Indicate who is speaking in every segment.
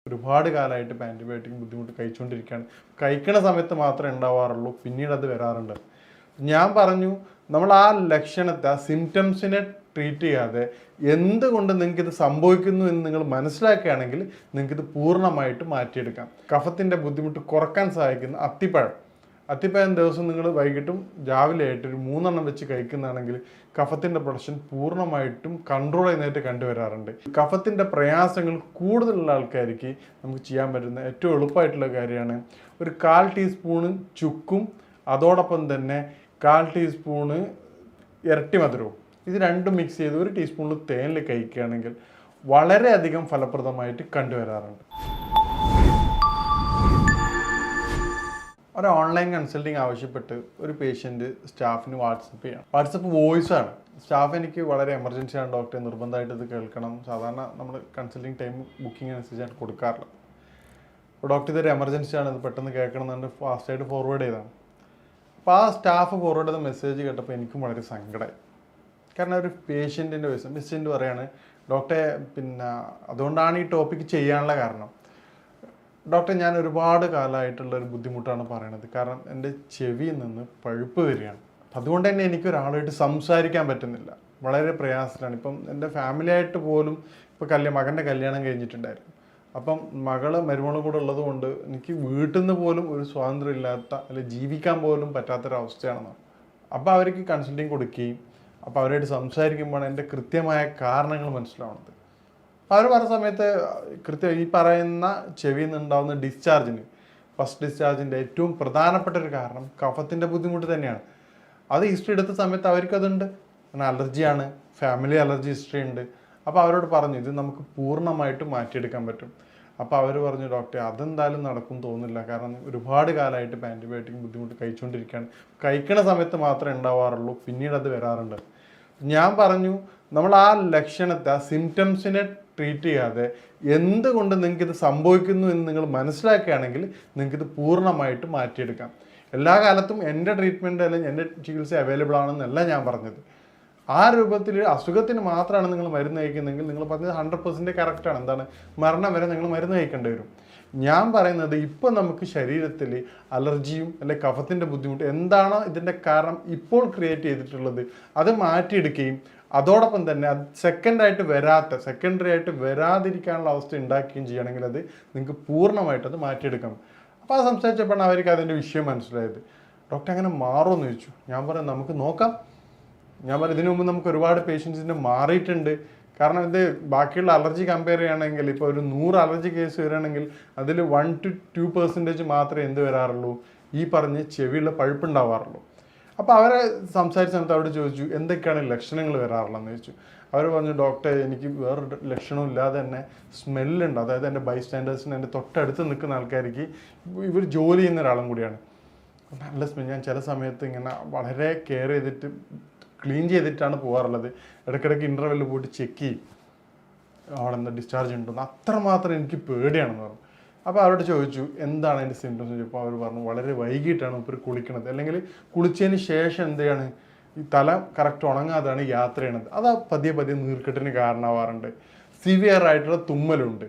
Speaker 1: ഒരുപാട് കാലമായിട്ട് ഇപ്പോൾ ആൻറ്റിബയോട്ടിക് ബുദ്ധിമുട്ട് കഴിച്ചുകൊണ്ടിരിക്കുകയാണ്. കഴിക്കണ സമയത്ത് മാത്രമേ ഉണ്ടാവാറുള്ളൂ, പിന്നീട് അത് വരാറുണ്ട്. ഞാൻ പറഞ്ഞു, നമ്മൾ ആ ലക്ഷണത്തെ, ആ സിംറ്റംസിനെ ട്രീറ്റ് ചെയ്യാതെ എന്തുകൊണ്ട് നിങ്ങൾക്കിത് സംഭവിക്കുന്നു എന്ന് നിങ്ങൾ മനസ്സിലാക്കുകയാണെങ്കിൽ നിങ്ങൾക്കിത് പൂർണ്ണമായിട്ട് മാറ്റിയെടുക്കാം. കഫത്തിൻ്റെ ബുദ്ധിമുട്ട് കുറക്കാൻ സഹായിക്കുന്ന അത്തിപ്പഴം ദിവസം നിങ്ങൾ വൈകിട്ടും രാവിലെ ആയിട്ട് ഒരു 3 എണ്ണം വെച്ച് കഴിക്കുന്നതാണെങ്കിൽ കഫത്തിൻ്റെ പ്രൊഡക്ഷൻ പൂർണ്ണമായിട്ടും കൺട്രോൾ ചെയ്യുന്നതായിട്ട് കണ്ടുവരാറുണ്ട്. കഫത്തിൻ്റെ പ്രയാസങ്ങൾ കൂടുതലുള്ള ആൾക്കാർക്ക് നമുക്ക് ചെയ്യാൻ പറ്റുന്ന ഏറ്റവും എളുപ്പമായിട്ടുള്ള കാര്യമാണ് ഒരു 1/4 ടീസ്പൂണ് ചുക്കും അതോടൊപ്പം തന്നെ 1/4 ടീസ്പൂണ് ഇരട്ടി മധുരവും, ഇത് രണ്ടും മിക്സ് ചെയ്ത് 1 ടീസ്പൂണിൽ തേനിൽ കഴിക്കുകയാണെങ്കിൽ വളരെയധികം ഫലപ്രദമായിട്ട് കണ്ടുവരാറുണ്ട്. ഒരു ഓൺലൈൻ കൺസൾട്ടിങ് ആവശ്യപ്പെട്ട് ഒരു പേഷ്യൻറ്റ് സ്റ്റാഫിന് വാട്സപ്പ് ചെയ്യണം. വാട്സപ്പ് വോയിസാണ്. സ്റ്റാഫ് എനിക്ക് വളരെ എമർജൻസിയാണ് ഡോക്ടറെ, നിർബന്ധമായിട്ട് ഇത് കേൾക്കണം. സാധാരണ നമ്മൾ കൺസൾട്ടിങ് ടൈം ബുക്കിംഗ് അനുസരിച്ചാണ് കൊടുക്കാറില്ല. അപ്പോൾ ഡോക്ടർ ഇതൊരു എമർജൻസിയാണ്, ഇത് പെട്ടെന്ന് കേൾക്കണം എന്നുകൊണ്ട് ഫാസ്റ്റായിട്ട് ഫോർവേഡ് ചെയ്തതാണ്. അപ്പോൾ ആ സ്റ്റാഫ് ഫോർവേഡ് ചെയ്ത മെസ്സേജ് കേട്ടപ്പോൾ എനിക്കും വളരെ സങ്കടമായി. കാരണം ഒരു പേഷ്യൻറ്റിൻ്റെ വയസ്സ് പേഷ്യൻറ്റ് പറയാണ്, ഡോക്ടറെ അതുകൊണ്ടാണ് ഈ ടോപ്പിക്ക് ചെയ്യാനുള്ള കാരണം. ഡോക്ടർ, ഞാൻ ഒരുപാട് കാലമായിട്ടുള്ളൊരു ബുദ്ധിമുട്ടാണ് പറയണത്. കാരണം എൻ്റെ ചെവിയിൽ നിന്ന് പഴുപ്പ് വരികയാണ്. അതുകൊണ്ട് തന്നെ എനിക്കൊരാളായിട്ട് സംസാരിക്കാൻ പറ്റുന്നില്ല, വളരെ പ്രയാസത്തിലാണ്. ഇപ്പം എൻ്റെ ഫാമിലിയായിട്ട് പോലും ഇപ്പോൾ മകൻ്റെ കല്യാണം കഴിഞ്ഞിട്ടുണ്ടായിരുന്നു. അപ്പം മരുമകളും കൂടെ ഉള്ളത് കൊണ്ട് എനിക്ക് വീട്ടിൽ നിന്ന് പോലും ഒരു സ്വാതന്ത്ര്യം ഇല്ലാത്ത, അല്ലെങ്കിൽ ജീവിക്കാൻ പോലും പറ്റാത്തൊരവസ്ഥയാണെന്ന്. അപ്പോൾ അവർക്ക് കൺസൾട്ടിങ് കൊടുക്കുകയും അപ്പോൾ അവരായിട്ട് സംസാരിക്കുമ്പോഴാണ് എൻ്റെ കൃത്യമായ കാരണങ്ങൾ മനസ്സിലാവുന്നത്. അവർ പറഞ്ഞ സമയത്ത് ഈ പറയുന്ന ചെവിയിൽ നിന്നുണ്ടാകുന്ന ഡിസ്ചാർജിന്, ഫസ്റ്റ് ഡിസ്ചാർജിൻ്റെ ഏറ്റവും പ്രധാനപ്പെട്ട ഒരു കാരണം കഫത്തിൻ്റെ ബുദ്ധിമുട്ട് തന്നെയാണ്. അത് ഹിസ്റ്ററി എടുത്ത സമയത്ത് അവർക്കതുണ്ട്, അലർജിയാണ്, ഫാമിലി അലർജി ഹിസ്റ്ററി ഉണ്ട്. അപ്പോൾ അവരോട് പറഞ്ഞു ഇത് നമുക്ക് പൂർണ്ണമായിട്ട് മാറ്റിയെടുക്കാൻ പറ്റും. അപ്പോൾ അവർ പറഞ്ഞു, ഡോക്ടറെ അതെന്തായാലും നടക്കും തോന്നുന്നില്ല, കാരണം ഒരുപാട് കാലമായിട്ട് ഇപ്പോൾ ആൻറ്റിബയോട്ടിക് ബുദ്ധിമുട്ട് കഴിച്ചുകൊണ്ടിരിക്കുകയാണ്. കഴിക്കണ സമയത്ത് മാത്രമേ ഉണ്ടാവാറുള്ളൂ, പിന്നീട് അത് വരാറുണ്ട്. ഞാൻ പറഞ്ഞു, നമ്മൾ ആ ലക്ഷണത്തെ, ആ സിംറ്റംസിനെ ട്രീറ്റ് ചെയ്യാതെ എന്തുകൊണ്ട് നിങ്ങൾക്കിത് സംഭവിക്കുന്നു എന്ന് നിങ്ങൾ മനസ്സിലാക്കുകയാണെങ്കിൽ നിങ്ങൾക്കിത് പൂർണ്ണമായിട്ട് മാറ്റിയെടുക്കാം. എല്ലാ കാലത്തും എൻ്റെ ട്രീറ്റ്മെൻറ്റ് അല്ലെങ്കിൽ എൻ്റെ ചികിത്സ അവൈലബിൾ ആണെന്നല്ല ഞാൻ പറഞ്ഞത്. ആ രൂപത്തിൽ അസുഖത്തിന് മാത്രമാണ് നിങ്ങൾ മരുന്ന് കഴിക്കുന്നതെങ്കിൽ നിങ്ങൾ പറഞ്ഞത് 100% കറക്റ്റാണ്. എന്താണ്, മരണം വരെ നിങ്ങൾ മരുന്ന് കഴിക്കേണ്ടി വരും. ഞാൻ പറയുന്നത് ഇപ്പോൾ നമുക്ക് ശരീരത്തിൽ അലർജിയും അല്ലെങ്കിൽ കഫത്തിൻ്റെ ബുദ്ധിമുട്ട് എന്താണോ ഇതിൻ്റെ കാരണം ഇപ്പോൾ ക്രിയേറ്റ് ചെയ്തിട്ടുള്ളത് അത് മാറ്റിയെടുക്കുകയും അതോടൊപ്പം തന്നെ അത് സെക്കൻഡറി ആയിട്ട് വരാതിരിക്കാനുള്ള അവസ്ഥ ഉണ്ടാക്കുകയും ചെയ്യണമെങ്കിൽ അത് നിങ്ങൾക്ക് പൂർണ്ണമായിട്ട് അത് മാറ്റിയെടുക്കാം. അപ്പോൾ അത് സംസാരിച്ചപ്പോഴാണ് അവർക്ക് അതിൻ്റെ വിഷയം മനസ്സിലായത്. ഡോക്ടർ അങ്ങനെ മാറുമെന്ന് ചോദിച്ചു. ഞാൻ പറഞ്ഞു നമുക്ക് നോക്കാം. ഞാൻ പറഞ്ഞു ഇതിനു മുമ്പ് നമുക്ക് ഒരുപാട് പേഷ്യൻസിൻ്റെ മാറിയിട്ടുണ്ട്. കാരണം ഇത് ബാക്കിയുള്ള അലർജി കമ്പയർ ചെയ്യുകയാണെങ്കിൽ ഇപ്പോൾ ഒരു 100 അലർജി കേസ് വരികയാണെങ്കിൽ അതിൽ 1 to 2% മാത്രമേ എന്ത് വരാറുള്ളൂ, ഈ പറഞ്ഞ് ചെവിയുള്ള പഴുപ്പുണ്ടാവാറുള്ളൂ. അപ്പോൾ അവരെ സംസാരിച്ച സമയത്ത് അവിടെ ചോദിച്ചു എന്തൊക്കെയാണ് ലക്ഷണങ്ങൾ വരാറുള്ളതെന്ന് ചോദിച്ചു. അവർ പറഞ്ഞു, ഡോക്ടറെ എനിക്ക് വേറൊരു ലക്ഷണവും ഇല്ലാതെ തന്നെ സ്മെല്ലുണ്ട്. അതായത് എൻ്റെ ബൈസ്റ്റാൻഡേഴ്സിന്, എൻ്റെ തൊട്ടടുത്ത് നിൽക്കുന്ന ആൾക്കാർക്ക്, ഇവർ ജോലി ചെയ്യുന്ന ഒരാളും കൂടിയാണ്, നല്ല സ്മെൽ. ഞാൻ ചില സമയത്ത് ഇങ്ങനെ വളരെ കെയർ ചെയ്തിട്ട് ക്ലീൻ ചെയ്തിട്ടാണ് പോകാറുള്ളത്. ഇടയ്ക്കിടയ്ക്ക് ഇൻ്റർവെല്ലിൽ പോയിട്ട് ചെക്ക് ചെയ്യും അവിടെ ഡിസ്ചാർജ് ഉണ്ടെന്ന്. അത്രമാത്രം എനിക്ക് പേടിയാണെന്ന് പറഞ്ഞു. അപ്പോൾ അവരോട് ചോദിച്ചു എന്താണ് അതിൻ്റെ സിംറ്റംസ് ചോദിച്ചപ്പോൾ അവർ പറഞ്ഞു വളരെ വൈകിട്ടാണ് ഇപ്പോൾ കുളിക്കണത്, അല്ലെങ്കിൽ കുളിച്ചതിന് ശേഷം എന്താണ് ഈ തല കറക്റ്റ് ഉണങ്ങാതാണ് യാത്ര ചെയ്യണത്. അത് പതിയെ നീർക്കെട്ടിന് കാരണമാവാറുണ്ട്. സിവിയർ ആയിട്ടുള്ള തുമ്മലുണ്ട്.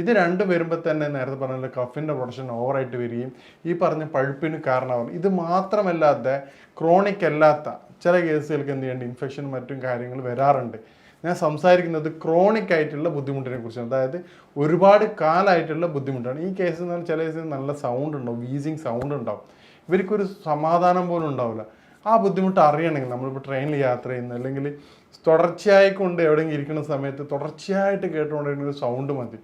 Speaker 1: ഇത് രണ്ടും വരുമ്പോൾ തന്നെ നേരത്തെ പറഞ്ഞ കഫിൻ്റെ പ്രൊഡക്ഷൻ ഓവറായിട്ട് വരികയും ഈ പറഞ്ഞ പഴുപ്പിന് കാരണമാകും. ഇത് മാത്രമല്ലാതെ ക്രോണിക് അല്ലാത്ത ചില കേസുകൾക്ക് എന്ത് ചെയ്യേണ്ട ഇൻഫെക്ഷൻ മറ്റും കാര്യങ്ങൾ വരാറുണ്ട്. ഞാൻ സംസാരിക്കുന്നത് ക്രോണിക് ആയിട്ടുള്ള ബുദ്ധിമുട്ടിനെ കുറിച്ചാണ്. അതായത് ഒരുപാട് കാലമായിട്ടുള്ള ബുദ്ധിമുട്ടാണ്. ഈ കേസിൽ നിന്ന് ചില കേസിൽ നല്ല സൗണ്ട് ഉണ്ടാവും, വീസിങ് സൗണ്ട് ഉണ്ടാവും. ഇവർക്കൊരു സമാധാനം പോലും ഉണ്ടാവില്ല. ആ ബുദ്ധിമുട്ട് അറിയണമെങ്കിൽ നമ്മളിപ്പോൾ ട്രെയിനിൽ യാത്ര ചെയ്യുന്ന, അല്ലെങ്കിൽ തുടർച്ചയായിക്കൊണ്ട് എവിടെയെങ്കിലും ഇരിക്കുന്ന സമയത്ത് തുടർച്ചയായിട്ട് കേട്ടുകൊണ്ടിരിക്കുന്ന ഒരു സൗണ്ട് മതി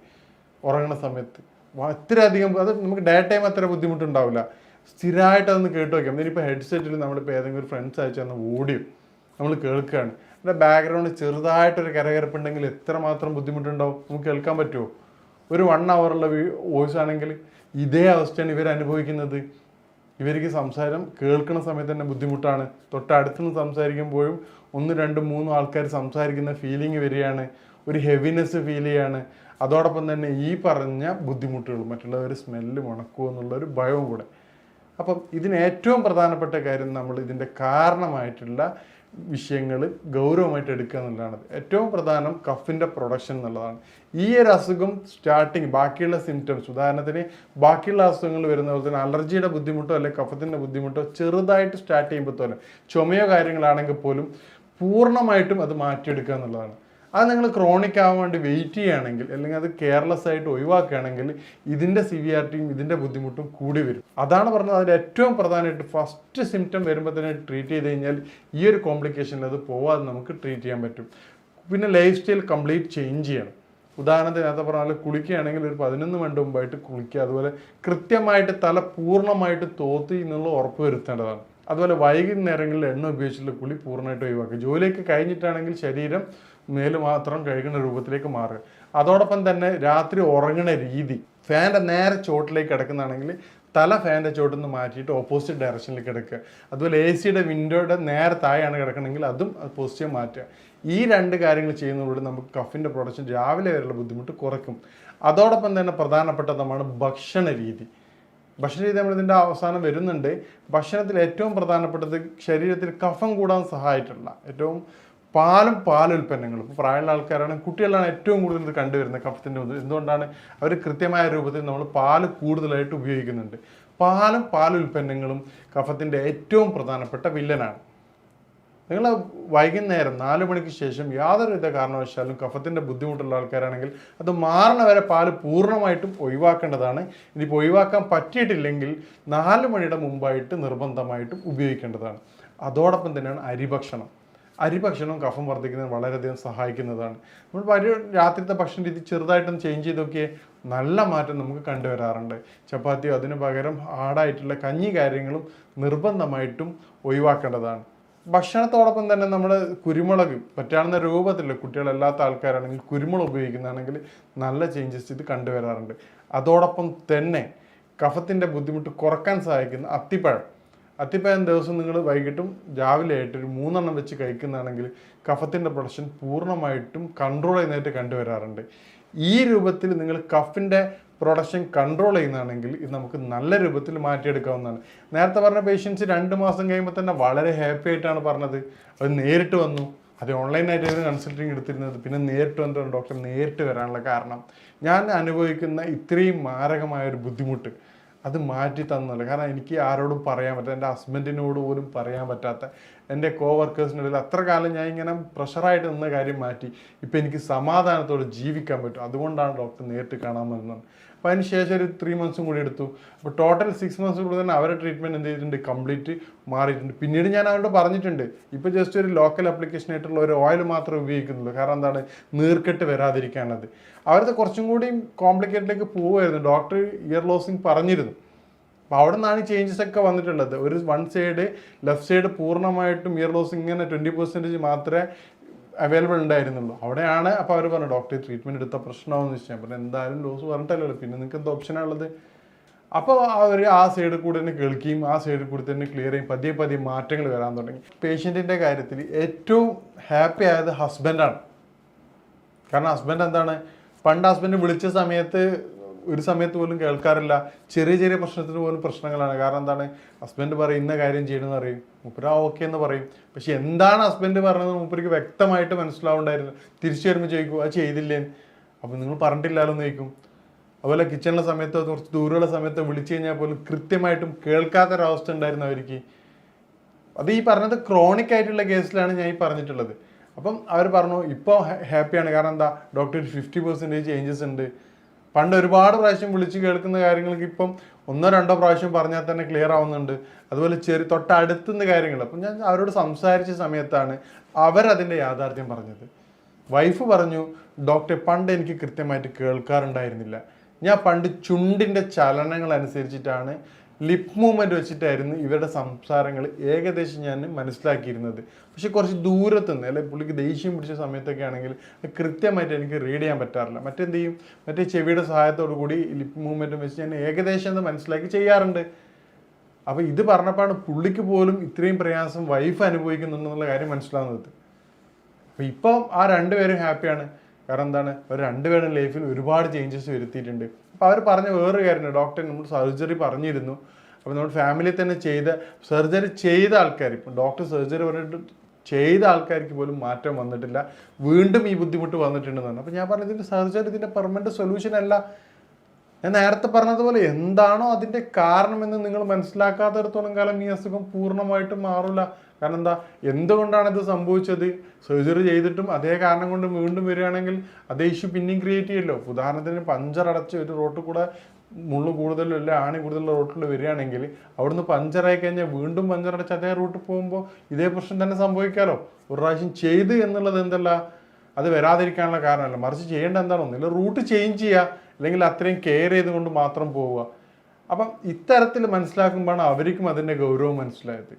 Speaker 1: ഉറങ്ങുന്ന സമയത്ത്. ഒത്തിരി അധികം അത് നമുക്ക് ഡേ ടൈം അത്ര ബുദ്ധിമുട്ടുണ്ടാവില്ല. സ്ഥിരമായിട്ട് അതൊന്ന് കേട്ട് വയ്ക്കാം. ഇതിനിപ്പോൾ ഹെഡ്സെറ്റിൽ നമ്മളിപ്പോൾ ഏതെങ്കിലും ഒരു ഫ്രണ്ട്സ് അയച്ചു തന്ന ഓഡിയോ നമ്മൾ കേൾക്കുകയാണ്, അതിൻ്റെ ബാക്ക്ഗ്രൗണ്ട് ചെറുതായിട്ടൊരു കരകരപ്പുണ്ടെങ്കിൽ എത്രമാത്രം ബുദ്ധിമുട്ടുണ്ടാവും നമുക്ക് കേൾക്കാൻ പറ്റുമോ? ഒരു 1 hour വോയിസ് ആണെങ്കിൽ ഇതേ അവസ്ഥയാണ് ഇവർ അനുഭവിക്കുന്നത്. ഇവർക്ക് സംസാരം കേൾക്കുന്ന സമയത്ത് തന്നെ ബുദ്ധിമുട്ടാണ്. തൊട്ടടുത്തുനിന്ന് സംസാരിക്കുമ്പോഴും 1, 2, 3 ആൾക്കാർ സംസാരിക്കുന്ന ഫീലിംഗ് വരികയാണ്, ഒരു ഹെവിനെസ് ഫീൽ ചെയ്യാണ്. അതോടൊപ്പം തന്നെ ഈ പറഞ്ഞ ബുദ്ധിമുട്ടുകൾ, മറ്റുള്ളവർ സ്മെല്ല് മണക്കുമോ എന്നുള്ളൊരു ഭയവും കൂടെ. അപ്പം ഇതിന് ഏറ്റവും പ്രധാനപ്പെട്ട കാര്യം നമ്മൾ ഇതിൻ്റെ കാരണമായിട്ടുള്ള വിഷയങ്ങൾ ഗൗരവമായിട്ട് എടുക്കുക എന്നുള്ളതാണ് ഏറ്റവും പ്രധാനം. കഫിൻ്റെ പ്രൊഡക്ഷൻ എന്നുള്ളതാണ്. ഈ ഒരു അസുഖം സ്റ്റാർട്ടിങ് ബാക്കിയുള്ള സിംറ്റംസ്, ഉദാഹരണത്തിന് ബാക്കിയുള്ള അസുഖങ്ങൾ വരുന്ന പോലെ തന്നെ അലർജിയുടെ ബുദ്ധിമുട്ടോ അല്ലെങ്കിൽ കഫത്തിൻ്റെ ബുദ്ധിമുട്ടോ ചെറുതായിട്ട് സ്റ്റാർട്ട് ചെയ്യുമ്പോൾ തന്നെ ചുമയോ കാര്യങ്ങളാണെങ്കിൽ പോലും പൂർണ്ണമായിട്ടും അത് മാറ്റിയെടുക്കുക എന്നുള്ളതാണ്. അത് നിങ്ങൾ ക്രോണിക് ആവാൻ വേണ്ടി വെയിറ്റ് ചെയ്യുകയാണെങ്കിൽ അല്ലെങ്കിൽ അത് കെയർലെസ് ആയിട്ട് ഒഴിവാക്കുകയാണെങ്കിൽ ഇതിൻ്റെ സിവിയാരിറ്റിയും ഇതിൻ്റെ ബുദ്ധിമുട്ടും കൂടി വരും. അതാണ് പറഞ്ഞത്, അതിൻ്റെ ഏറ്റവും പ്രധാനമായിട്ട് ഫസ്റ്റ് സിംറ്റം വരുമ്പോൾ തന്നെ ട്രീറ്റ് ചെയ്ത് കഴിഞ്ഞാൽ ഈ ഒരു കോംപ്ലിക്കേഷനിൽ അത് പോവാതെ നമുക്ക് ട്രീറ്റ് ചെയ്യാൻ പറ്റും. പിന്നെ ലൈഫ് സ്റ്റൈൽ കംപ്ലീറ്റ് ചേഞ്ച് ചെയ്യണം. ഉദാഹരണത്തിന് നേരത്തെ പറഞ്ഞാൽ കുളിക്കുകയാണെങ്കിൽ ഒരു 11 മിനിറ്റ് മുമ്പായിട്ട് കുളിക്കുക. അതുപോലെ കൃത്യമായിട്ട് തല പൂർണ്ണമായിട്ട് തോത്തി എന്നുള്ള ഉറപ്പ് വരുത്തേണ്ടതാണ്. അതുപോലെ വൈകുന്നേരങ്ങളിൽ എണ്ണ ഉപയോഗിച്ചുള്ള കുളി പൂർണ്ണമായിട്ട് ഒഴിവാക്കുക. ജോലിയൊക്കെ കഴിഞ്ഞിട്ടാണെങ്കിൽ ശരീരം മേല് മാത്രം കഴുകുന്ന രൂപത്തിലേക്ക് മാറുക. അതോടൊപ്പം തന്നെ രാത്രി ഉറങ്ങുന്ന രീതി, ഫാൻ്റെ നേരെ ചോട്ടിലേക്ക് കിടക്കുന്നതാണെങ്കിൽ തല ഫാൻ്റെ ചോട്ടിൽ നിന്ന് മാറ്റിയിട്ട് ഓപ്പോസിറ്റ് ഡയറക്ഷനിൽ കിടക്കുക. അതുപോലെ AC-യുടെ വിൻഡോയുടെ നേരെ താഴെയാണ് കിടക്കണമെങ്കിൽ അതും പോസിറ്റീവ് മാറ്റുക. ഈ 2 കാര്യങ്ങൾ ചെയ്യുന്നതോടെ നമുക്ക് കഫിൻ്റെ പ്രൊഡക്ഷൻ രാവിലെ വരെയുള്ള ബുദ്ധിമുട്ട് കുറയ്ക്കും. അതോടൊപ്പം തന്നെ പ്രധാനപ്പെട്ടതാണ് ഭക്ഷണ രീതി. ഭക്ഷണ രീതി നമ്മളിതിൻ്റെ അവസാനം വരുന്നുണ്ട്. ഭക്ഷണത്തിൽ ഏറ്റവും പ്രധാനപ്പെട്ടത് ശരീരത്തിൽ കഫം കൂടാൻ സഹായിച്ചിട്ടുള്ള ഏറ്റവും പാലുൽപ്പന്നങ്ങളും. ഇപ്പോൾ പ്രായമുള്ള ആൾക്കാരാണ്, കുട്ടികളാണ് ഏറ്റവും കൂടുതൽ ഇത് കണ്ടുവരുന്നത് കഫത്തിൻ്റെ. എന്തുകൊണ്ടാണ്? അവർ കൃത്യമായ രൂപത്തിൽ നമ്മൾ പാല് കൂടുതലായിട്ട് ഉപയോഗിക്കുന്നുണ്ട്. പാലുൽപ്പന്നങ്ങളും കഫത്തിൻ്റെ ഏറ്റവും പ്രധാനപ്പെട്ട വില്ലനാണ്. നിങ്ങൾ വൈകുന്നേരം 4 മണിക്ക് ശേഷം യാതൊരുവിധ കാരണവശാലും കഫത്തിൻ്റെ ബുദ്ധിമുട്ടുള്ള ആൾക്കാരാണെങ്കിൽ അത് മാറണ വരെ പാല് പൂർണ്ണമായിട്ടും ഒഴിവാക്കേണ്ടതാണ്. ഇനിയിപ്പോൾ ഒഴിവാക്കാൻ പറ്റിയിട്ടില്ലെങ്കിൽ 4 മണിയുടെ മുമ്പായിട്ട് നിർബന്ധമായിട്ടും ഉപയോഗിക്കേണ്ടതാണ്. അതോടൊപ്പം തന്നെയാണ് അരിഭക്ഷണം കഫം വർദ്ധിക്കുന്നതിന് വളരെയധികം സഹായിക്കുന്നതാണ്. നമ്മൾ രാത്രിത്തെ ഭക്ഷണ രീതി ചെറുതായിട്ടൊന്ന് ചേഞ്ച് ചെയ്ത് നോക്കിയേ നല്ല മാറ്റം നമുക്ക് കണ്ടുവരാറുണ്ട്. ചപ്പാത്തിയോ അതിന് പകരം ഹാർഡായിട്ടുള്ള കഞ്ഞി കാര്യങ്ങളും നിർബന്ധമായിട്ടും ഒഴിവാക്കേണ്ടതാണ്. ഭക്ഷണത്തോടൊപ്പം തന്നെ നമ്മൾ കുരുമുളക് പറ്റാവുന്ന രൂപത്തിലുള്ള കുട്ടികളല്ലാത്ത ആൾക്കാരാണെങ്കിൽ കുരുമുളക് ഉപയോഗിക്കുന്നതാണെങ്കിൽ നല്ല ചേഞ്ചസ് ഇത് കണ്ടുവരാറുണ്ട്. അതോടൊപ്പം തന്നെ കഫത്തിൻ്റെ ബുദ്ധിമുട്ട് കുറക്കാൻ സഹായിക്കുന്ന അത്തിപ്പഴം ദിവസം നിങ്ങൾ വൈകിട്ടും രാവിലെ ആയിട്ട് ഒരു 3 എണ്ണം വെച്ച് കഴിക്കുന്നതാണെങ്കിൽ കഫത്തിൻ്റെ പ്രൊഡക്ഷൻ പൂർണ്ണമായിട്ടും കൺട്രോൾ ചെയ്യുന്നതായിട്ട് കണ്ടുവരാറുണ്ട്. ഈ രൂപത്തിൽ നിങ്ങൾ കഫിൻ്റെ പ്രൊഡക്ഷൻ കൺട്രോൾ ചെയ്യുന്നതാണെങ്കിൽ ഇത് നമുക്ക് നല്ല രൂപത്തിൽ മാറ്റിയെടുക്കാവുന്നതാണ്. നേരത്തെ പറഞ്ഞ പേഷ്യൻസ് 2 മാസം കഴിയുമ്പോൾ തന്നെ വളരെ ഹാപ്പി ആയിട്ടാണ് പറഞ്ഞത്. അത് നേരിട്ട് വന്നു. അത് ഓൺലൈനായിട്ടായിരുന്നു കൺസൾട്ടിങ് എടുത്തിരുന്നത്. പിന്നെ നേരിട്ട് വന്നിട്ട് ഡോക്ടർ നേരിട്ട് വരാനുള്ള കാരണം ഞാൻ അനുഭവിക്കുന്ന ഇത്രയും മാരകമായൊരു ബുദ്ധിമുട്ട് അത് മാറ്റി തന്നല്ല. കാരണം എനിക്ക് ആരോടും പറയാൻ പറ്റാത്ത, എൻ്റെ ഹസ്ബൻഡിനോട് പോലും പറയാൻ പറ്റാത്ത, എൻ്റെ കോവർക്കേഴ്സിനിടയിൽ അത്ര കാലം ഞാൻ ഇങ്ങനെ പ്രഷറായിട്ട് നിന്ന കാര്യം മാറ്റി ഇപ്പം എനിക്ക് സമാധാനത്തോടെ ജീവിക്കാൻ പറ്റും. അതുകൊണ്ടാണ് ഡോക്ടർ നേരിട്ട് കാണാൻ വരുന്നത്. അപ്പോൾ അതിന് ശേഷം ഒരു 3 മന്ത്സും കൂടി എടുത്തു. അപ്പോൾ ടോട്ടൽ 6 മന്ത്സ് കൂടി തന്നെ അവരുടെ ട്രീറ്റ്മെൻറ്റ് എന്ത് ചെയ്തിട്ടുണ്ട്, കംപ്ലീറ്റ് മാറിയിട്ടുണ്ട്. പിന്നീട് ഞാൻ അവരോട് പറഞ്ഞിട്ടുണ്ട് ഇപ്പോൾ ജസ്റ്റ് ഒരു ലോക്കൽ ആപ്ലിക്കേഷൻ ആയിട്ടുള്ള ഒരു ഓയിൽ മാത്രമേ ഉപയോഗിക്കുന്നുള്ളൂ. കാരണം എന്താണ്, നീർക്കെട്ട് വരാതിരിക്കാനത്. അവരത് കുറച്ചും കൂടി കോംപ്ലിക്കേറ്റിലേക്ക് പോവുമായിരുന്നു. ഡോക്ടർ ഇയർ ലോസിങ് പറഞ്ഞിരുന്നു. അപ്പോൾ അവിടെ നിന്നാണ് ചേഞ്ചസ് ഒക്കെ വന്നിട്ടുള്ളത്. ഒരു 1 സൈഡ് ലെഫ്റ്റ് സൈഡ് പൂർണ്ണമായിട്ടും ഇയർ ലോസിങ് ഇങ്ങനെ 20% മാത്രമേ അവൈലബിൾ ഉണ്ടായിരുന്നുള്ളൂ. അവിടെയാണ് അപ്പോൾ അവർ പറഞ്ഞു ഡോക്ടർ ട്രീറ്റ്മെൻറ്റ് എടുത്ത പ്രശ്നമാണെന്ന് വെച്ചാൽ. അപ്പം എന്തായാലും ലോസ് പറഞ്ഞിട്ടല്ലോ, പിന്നെ നിങ്ങൾക്ക് എന്താ ഓപ്ഷനാണുള്ളത്. അപ്പോൾ അവർ ആ സൈഡിൽ കൂടി തന്നെ കേൾക്കുകയും ആ സൈഡിൽ കൂടി തന്നെ ക്ലിയർ ചെയ്യും. പതിയെ മാറ്റങ്ങൾ വരാൻ തുടങ്ങി. പേഷ്യൻറ്റിൻ്റെ കാര്യത്തിൽ ഏറ്റവും ഹാപ്പി ആയത് ഹസ്ബൻഡാണ്. കാരണം ഹസ്ബൻഡ് എന്താണ്, പണ്ട് ഹസ്ബൻഡ് വിളിച്ച സമയത്ത് ഒരു സമയത്ത് പോലും കേൾക്കാറില്ല. ചെറിയ പ്രശ്നത്തിന് പോലും പ്രശ്നങ്ങളാണ്. കാരണം എന്താണ്, ഹസ്ബൻഡ് പറയും ഇന്ന കാര്യം ചെയ്യണമെന്ന് പറയും, മൂപ്പര് ഓക്കെ എന്ന് പറയും. പക്ഷെ എന്താണ് ഹസ്ബൻഡ് പറഞ്ഞത് മൂപ്പർക്ക് വ്യക്തമായിട്ട് മനസ്സിലാവുണ്ടായിരുന്നു. തിരിച്ചു വരുമ്പോൾ ചോദിക്കും അത് ചെയ്തില്ലേ, അപ്പം നിങ്ങൾ പറഞ്ഞിട്ടില്ലല്ലോ എന്ന് ചോദിക്കും. അതുപോലെ കിച്ചണിലെ സമയത്തോ കുറച്ച് ദൂരമുള്ള സമയത്തോ വിളിച്ചു കഴിഞ്ഞാൽ പോലും കൃത്യമായിട്ടും കേൾക്കാത്തൊരവസ്ഥ ഉണ്ടായിരുന്നു അവർക്ക്. അത് ഈ പറഞ്ഞത് ക്രോണിക് ആയിട്ടുള്ള കേസിലാണ് ഞാൻ ഈ പറഞ്ഞിട്ടുള്ളത്. അപ്പം അവർ പറഞ്ഞു ഇപ്പോൾ ഹാപ്പിയാണ്. കാരണം എന്താ, ഡോക്ടർ 50% ചേഞ്ചസ് ഉണ്ട്. പണ്ട് ഒരുപാട് പ്രാവശ്യം വിളിച്ച് കേൾക്കുന്ന കാര്യങ്ങൾക്ക് ഇപ്പം 1-2 പ്രാവശ്യം പറഞ്ഞാൽ തന്നെ ക്ലിയർ ആവുന്നുണ്ട്. അതുപോലെ തൊട്ടടുത്തുന്ന കാര്യങ്ങൾ. അപ്പം ഞാൻ അവരോട് സംസാരിച്ച സമയത്താണ് അവരതിൻ്റെ യാഥാർത്ഥ്യം പറഞ്ഞത്. വൈഫ് പറഞ്ഞു, ഡോക്ടറെ പണ്ട് എനിക്ക് കൃത്യമായിട്ട് കേൾക്കാറുണ്ടായിരുന്നില്ല. ഞാൻ പണ്ട് ചുണ്ടിൻ്റെ ചലനങ്ങൾ അനുസരിച്ചിട്ടാണ്, ലിപ്പ് മൂവ്മെൻറ്റ് വെച്ചിട്ടായിരുന്നു ഇവരുടെ സംസാരങ്ങൾ ഏകദേശം ഞാൻ മനസ്സിലാക്കിയിരുന്നത്. പക്ഷെ കുറച്ച് ദൂരത്തുനിന്ന് അല്ലെങ്കിൽ പുള്ളിക്ക് ദേഷ്യം പിടിച്ച സമയത്തൊക്കെ ആണെങ്കിൽ കൃത്യമായിട്ട് എനിക്ക് റീഡ് ചെയ്യാൻ പറ്റാറില്ല. മറ്റെന്ത് ചെയ്യും, മറ്റേ ചെവിയുടെ സഹായത്തോടു കൂടി ലിപ്പ് മൂവ്മെൻറ്റും വെച്ച് ഞാൻ ഏകദേശം അത് മനസ്സിലാക്കി ചെയ്യാറുണ്ട്. അപ്പോൾ ഇത് പറഞ്ഞപ്പോഴാണ് പുള്ളിക്ക് പോലും ഇത്രയും പ്രയാസം വൈഫ് അനുഭവിക്കുന്നുണ്ടെന്നുള്ള കാര്യം മനസ്സിലാവുന്നത്. അപ്പോൾ ഇപ്പോൾ ആ 2 പേരും ഹാപ്പിയാണ്. കാരണം എന്താണ്, അവർ 2 പേരും ലൈഫിൽ ഒരുപാട് ചേഞ്ചസ് വരുത്തിയിട്ടുണ്ട്. അപ്പോൾ അവർ പറഞ്ഞ വേറൊരു കാര്യമുണ്ട്, ഡോക്ടർ നമ്മൾ സർജറി പറഞ്ഞിരുന്നു. അപ്പോൾ നമ്മൾ ഫാമിലി തന്നെ സർജറി ചെയ്ത ആൾക്കാർ, ഇപ്പം ഡോക്ടർ സർജറി പറഞ്ഞിട്ട് ചെയ്ത ആൾക്കാർക്ക് പോലും മാറ്റം വന്നിട്ടില്ല, വീണ്ടും ഈ ബുദ്ധിമുട്ട് വന്നിട്ടുണ്ടെന്നാണ്. അപ്പോൾ ഞാൻ പറഞ്ഞത് ഇതിൻ്റെ സർജറി ഇതിൻ്റെ പെർമനൻറ്റ് സൊല്യൂഷൻ അല്ല. ഞാൻ നേരത്തെ പറഞ്ഞതുപോലെ എന്താണോ അതിൻ്റെ കാരണമെന്ന് നിങ്ങൾ മനസ്സിലാക്കാത്തിടത്തോളം കാലം ഈ അസുഖം പൂർണ്ണമായിട്ടും മാറില്ല. കാരണം എന്താ, എന്തുകൊണ്ടാണ് ഇത് സംഭവിച്ചത്, സർജറി ചെയ്തിട്ടും അതേ കാരണം കൊണ്ട് വീണ്ടും വരികയാണെങ്കിൽ അതേ ഇഷ്യൂ പിന്നെയും ക്രിയേറ്റ് ചെയ്യുമല്ലോ. ഉദാഹരണത്തിന് പഞ്ചർ അടച്ച് ഒരു റോട്ടിൽ കൂടെ മുള്ളു കൂടുതലും അല്ല ആണി കൂടുതലുള്ള റോട്ടിൽ വരികയാണെങ്കിൽ അവിടുന്ന് പഞ്ചറായി കഴിഞ്ഞാൽ വീണ്ടും പഞ്ചറടച്ച് അതേ റൂട്ടിൽ പോകുമ്പോൾ ഇതേ പ്രശ്നം തന്നെ സംഭവിക്കാമല്ലോ. ഒരു പ്രാവശ്യം ചെയ്ത് എന്നുള്ളത് എന്തല്ല, അത് വരാതിരിക്കാനുള്ള കാരണമല്ല, മറിച്ച് ചെയ്യേണ്ട എന്താണോ, ഒന്നില്ല റൂട്ട് ചേഞ്ച് ചെയ്യുക, അല്ലെങ്കിൽ അത്രയും കെയർ ചെയ്തുകൊണ്ട് മാത്രം പോവുക. അപ്പം ഇത്തരത്തിൽ മനസ്സിലാക്കുമ്പോഴാണ് അവർക്കും അതിൻ്റെ ഗൗരവം മനസ്സിലായത്.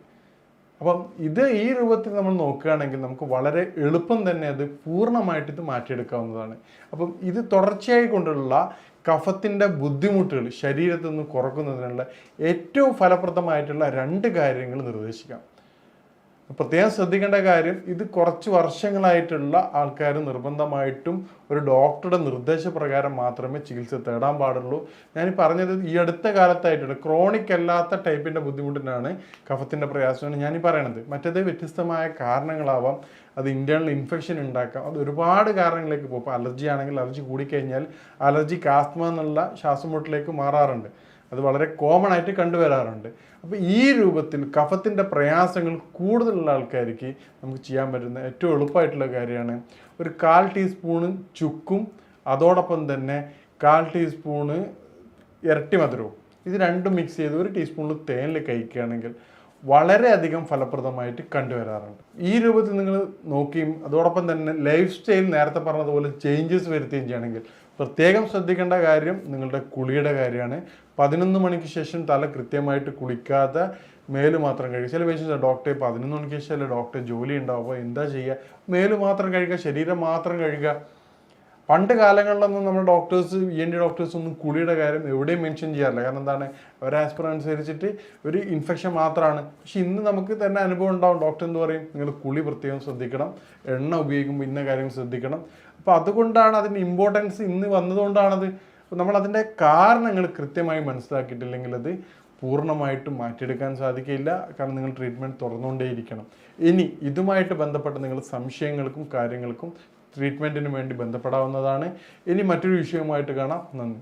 Speaker 1: അപ്പം ഇത് ഈ രൂപത്തിൽ നമ്മൾ നോക്കുകയാണെങ്കിൽ നമുക്ക് വളരെ എളുപ്പം തന്നെ അത് പൂർണ്ണമായിട്ട് ഇത് മാറ്റിയെടുക്കാവുന്നതാണ്. അപ്പം ഇത് തുടർച്ചയായി കൊണ്ടുള്ള കഫത്തിൻ്റെ ബുദ്ധിമുട്ടുകൾ ശരീരത്തിൽ നിന്ന് കുറക്കുന്നതിനുള്ള ഏറ്റവും ഫലപ്രദമായിട്ടുള്ള 2 കാര്യങ്ങൾ നിർദ്ദേശിക്കാം. പ്രത്യേകം ശ്രദ്ധിക്കേണ്ട കാര്യം, ഇത് കുറച്ച് വർഷങ്ങളായിട്ടുള്ള ആൾക്കാർ നിർബന്ധമായിട്ടും ഒരു ഡോക്ടറുടെ നിർദ്ദേശപ്രകാരം മാത്രമേ ചികിത്സ തേടാൻ പാടുള്ളൂ. ഞാൻ പറഞ്ഞത് ഈ അടുത്ത കാലത്തായിട്ടുള്ള ക്രോണിക് അല്ലാത്ത ടൈപ്പിൻ്റെ ബുദ്ധിമുട്ടിനാണ്, കഫത്തിൻ്റെ പ്രയാസമാണ് ഞാൻ പറയണത്. മറ്റേത് വ്യത്യസ്തമായ കാരണങ്ങളാവാം, അത് ഇൻറ്റേർണൽ ഇൻഫെക്ഷൻ ഉണ്ടാക്കാം, അത് ഒരുപാട് കാരണങ്ങളിലേക്ക് പോകും. ഇപ്പോൾ അലർജി ആണെങ്കിൽ അലർജി കൂടിക്കഴിഞ്ഞാൽ അലർജിക്ക് ആസ്മ എന്നുള്ള ശ്വാസമുട്ടലേക്ക് മാറാറുണ്ട്. അത് വളരെ കോമൺ ആയിട്ട് കണ്ടുവരാറുണ്ട്. അപ്പോൾ ഈ രൂപത്തിൽ കഫത്തിൻ്റെ പ്രയാസങ്ങൾ കൂടുതലുള്ള ആൾക്കാർക്ക് നമുക്ക് ചെയ്യാൻ പറ്റുന്ന ഏറ്റവും എളുപ്പമായിട്ടുള്ള കാര്യമാണ് ഒരു 1/4 ടീസ്പൂണ് ചുക്കും അതോടൊപ്പം തന്നെ 1/4 ടീസ്പൂണ് ഇരട്ടി മധുരവും, ഇത് രണ്ടും മിക്സ് ചെയ്ത് 1 ടീസ്പൂണിൽ തേനിൽ കഴിക്കുകയാണെങ്കിൽ വളരെയധികം ഫലപ്രദമായിട്ട് കണ്ടുവരാറുണ്ട്. ഈ രൂപത്തിൽ നിങ്ങൾ നോക്കിയും അതോടൊപ്പം തന്നെ ലൈഫ് സ്റ്റൈൽ നേരത്തെ പറഞ്ഞതുപോലെ ചേഞ്ചസ് വരുത്തുകയും ചെയ്യുകയാണെങ്കിൽ പ്രത്യേകം ശ്രദ്ധിക്കേണ്ട കാര്യം നിങ്ങളുടെ കുളിയുടെ കാര്യമാണ്. 11 മണിക്ക് ശേഷം തല കൃത്യമായിട്ട് കുളിക്കാതെ മേല് മാത്രം കഴിക്കുക. ചില പേഷ്യൻസ് ഡോക്ടറെ 11 മണിക്ക് ശേഷമല്ലേ ഡോക്ടറെ ജോലി ഉണ്ടാവും, അപ്പോൾ എന്താ ചെയ്യുക, മേല് മാത്രം കഴിക്കുക, ശരീരം മാത്രം കഴുകുക. പണ്ട് കാലങ്ങളിലൊന്നും നമ്മുടെ ഡോക്ടേഴ്സ് ENT ഡോക്ടേഴ്സ് ഒന്നും കുളിയുടെ കാര്യം എവിടെയും മെൻഷൻ ചെയ്യാറില്ല. കാരണം എന്താണ്, ഒരു ആസ്പിറ അനുസരിച്ചിട്ട് ഒരു ഇൻഫെക്ഷൻ മാത്രമാണ്. പക്ഷെ ഇന്ന് നമുക്ക് തന്നെ അനുഭവം ഉണ്ടാവും. ഡോക്ടർ എന്ത് പറയും, നിങ്ങൾ കുളി പ്രത്യേകം ശ്രദ്ധിക്കണം, എണ്ണ ഉപയോഗിക്കുമ്പോൾ ഇന്ന കാര്യം ശ്രദ്ധിക്കണം. അപ്പോൾ അതുകൊണ്ടാണ് അതിൻ്റെ ഇമ്പോർട്ടൻസ് ഇന്ന് വന്നതുകൊണ്ടാണത്. അപ്പോൾ നമ്മളതിൻ്റെ കാരണങ്ങൾ കൃത്യമായി മനസ്സിലാക്കിയിട്ടില്ലെങ്കിൽ അത് പൂർണ്ണമായിട്ടും മാറ്റിയെടുക്കാൻ സാധിക്കില്ല. കാരണം നിങ്ങൾ ട്രീറ്റ്മെൻറ്റ് തുറന്നുകൊണ്ടേയിരിക്കണം. ഇനി ഇതുമായിട്ട് ബന്ധപ്പെട്ട നിങ്ങൾ സംശയങ്ങൾക്കും കാര്യങ്ങൾക്കും ട്രീറ്റ്മെൻറ്റിന് വേണ്ടി ബന്ധപ്പെടാവുന്നതാണ്. ഇനി മറ്റൊരു വിഷയവുമായിട്ട് കാണാം. നന്ദി.